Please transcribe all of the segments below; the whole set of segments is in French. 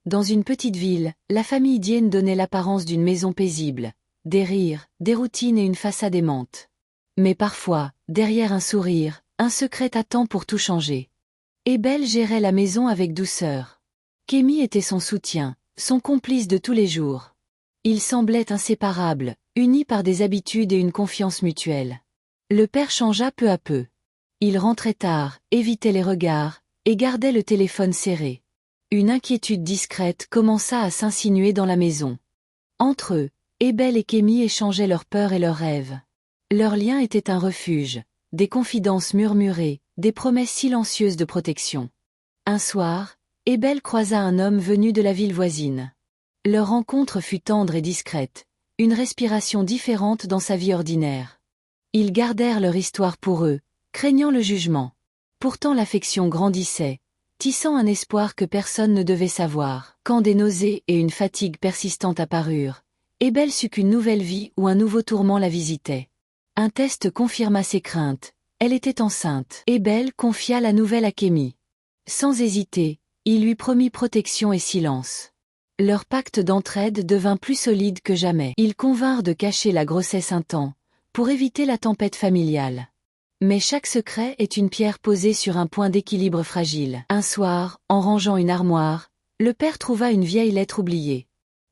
Dans une petite ville, la famille Dienne donnait l'apparence d'une maison paisible. Des rires, des routines et une façade aimante. Mais parfois, derrière un sourire, un secret attend pour tout changer. Abel gérait la maison avec douceur. Kémy était son soutien, son complice de tous les jours. Ils semblaient inséparables, unis par des habitudes et une confiance mutuelle. Le père changea peu à peu. Il rentrait tard, évitait les regards, et gardait le téléphone serré. Une inquiétude discrète commença à s'insinuer dans la maison. Entre eux, Abel et Kémy échangeaient leurs peurs et leurs rêves. Leur lien était un refuge, des confidences murmurées, des promesses silencieuses de protection. Un soir, Abel croisa un homme venu de la ville voisine. Leur rencontre fut tendre et discrète, une respiration différente dans sa vie ordinaire. Ils gardèrent leur histoire pour eux, craignant le jugement. Pourtant l'affection grandissait, tissant un espoir que personne ne devait savoir. Quand des nausées et une fatigue persistante apparurent, Abel sut qu'une nouvelle vie ou un nouveau tourment la visitait. Un test confirma ses craintes, elle était enceinte. Abel confia la nouvelle à Kémy. Sans hésiter, il lui promit protection et silence. Leur pacte d'entraide devint plus solide que jamais. Ils convinrent de cacher la grossesse un temps, pour éviter la tempête familiale. Mais chaque secret est une pierre posée sur un point d'équilibre fragile. Un soir, en rangeant une armoire, le père trouva une vieille lettre oubliée.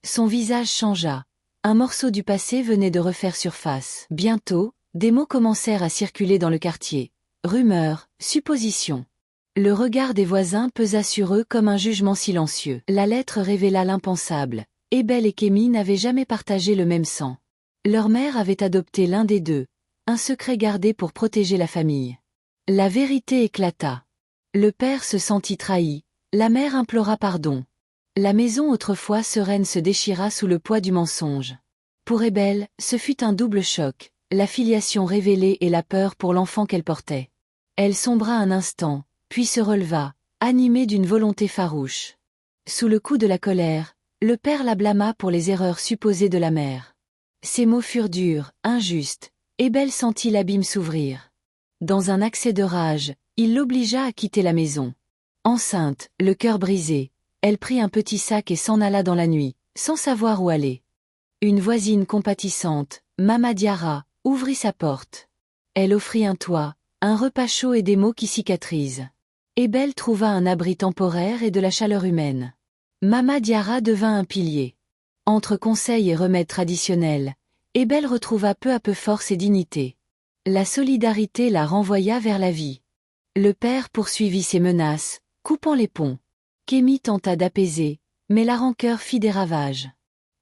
Son visage changea. Un morceau du passé venait de refaire surface. Bientôt, des mots commencèrent à circuler dans le quartier. Rumeurs, suppositions. Le regard des voisins pesa sur eux comme un jugement silencieux. La lettre révéla l'impensable. Abel et Kémy n'avaient jamais partagé le même sang. Leur mère avait adopté l'un des deux, un secret gardé pour protéger la famille. La vérité éclata. Le père se sentit trahi, la mère implora pardon. La maison autrefois sereine se déchira sous le poids du mensonge. Pour Abel, ce fut un double choc, la filiation révélée et la peur pour l'enfant qu'elle portait. Elle sombra un instant, puis se releva, animée d'une volonté farouche. Sous le coup de la colère, le père la blâma pour les erreurs supposées de la mère. Ses mots furent durs, injustes. Abel sentit l'abîme s'ouvrir. Dans un accès de rage, il l'obligea à quitter la maison. Enceinte, le cœur brisé, elle prit un petit sac et s'en alla dans la nuit, sans savoir où aller. Une voisine compatissante, Mama Diarra, ouvrit sa porte. Elle offrit un toit, un repas chaud et des mots qui cicatrisent. Abel trouva un abri temporaire et de la chaleur humaine. Mama Diarra devint un pilier. Entre conseils et remèdes traditionnels, Abel retrouva peu à peu force et dignité. La solidarité la renvoya vers la vie. Le père poursuivit ses menaces, coupant les ponts. Kémy tenta d'apaiser, mais la rancœur fit des ravages.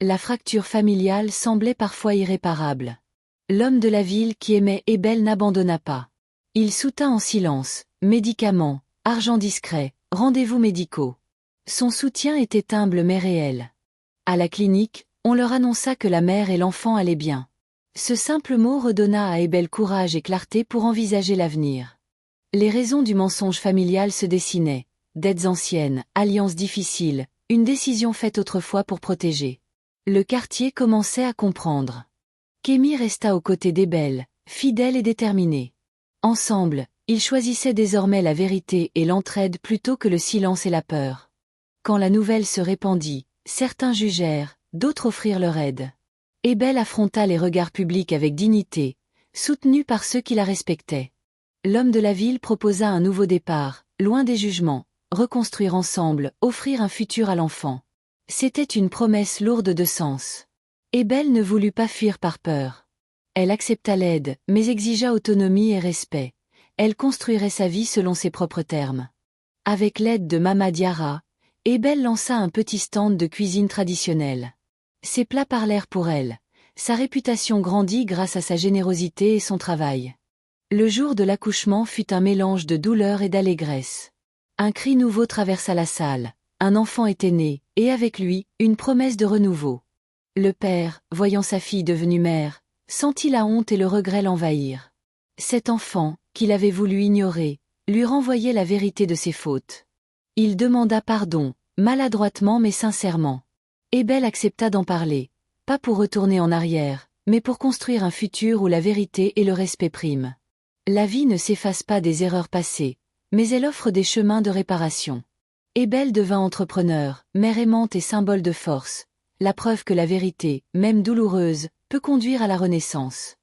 La fracture familiale semblait parfois irréparable. L'homme de la ville qui aimait Abel n'abandonna pas. Il soutint en silence, médicaments, argent discret, rendez-vous médicaux. Son soutien était humble mais réel. À la clinique, on leur annonça que la mère et l'enfant allaient bien. Ce simple mot redonna à Abel courage et clarté pour envisager l'avenir. Les raisons du mensonge familial se dessinaient. Dettes anciennes, alliances difficiles, une décision faite autrefois pour protéger. Le quartier commençait à comprendre. Kémy resta aux côtés d'Abel, fidèle et déterminé. Ensemble, ils choisissaient désormais la vérité et l'entraide plutôt que le silence et la peur. Quand la nouvelle se répandit, certains jugèrent, d'autres offrirent leur aide. Abel affronta les regards publics avec dignité, soutenu par ceux qui la respectaient. L'homme de la ville proposa un nouveau départ, loin des jugements, reconstruire ensemble, offrir un futur à l'enfant. C'était une promesse lourde de sens. Abel ne voulut pas fuir par peur. Elle accepta l'aide, mais exigea autonomie et respect. Elle construirait sa vie selon ses propres termes. Avec l'aide de Mama Diarra, Abel lança un petit stand de cuisine traditionnelle. Ses plats parlèrent pour elle. Sa réputation grandit grâce à sa générosité et son travail. Le jour de l'accouchement fut un mélange de douleur et d'allégresse. Un cri nouveau traversa la salle. Un enfant était né, et avec lui, une promesse de renouveau. Le père, voyant sa fille devenue mère, sentit la honte et le regret l'envahir. Cet enfant, qu'il avait voulu ignorer, lui renvoyait la vérité de ses fautes. Il demanda pardon, maladroitement mais sincèrement. Abel accepta d'en parler, pas pour retourner en arrière, mais pour construire un futur où la vérité et le respect priment. La vie ne s'efface pas des erreurs passées, mais elle offre des chemins de réparation. Ébelle devint entrepreneur, mère aimante et symbole de force, la preuve que la vérité, même douloureuse, peut conduire à la renaissance.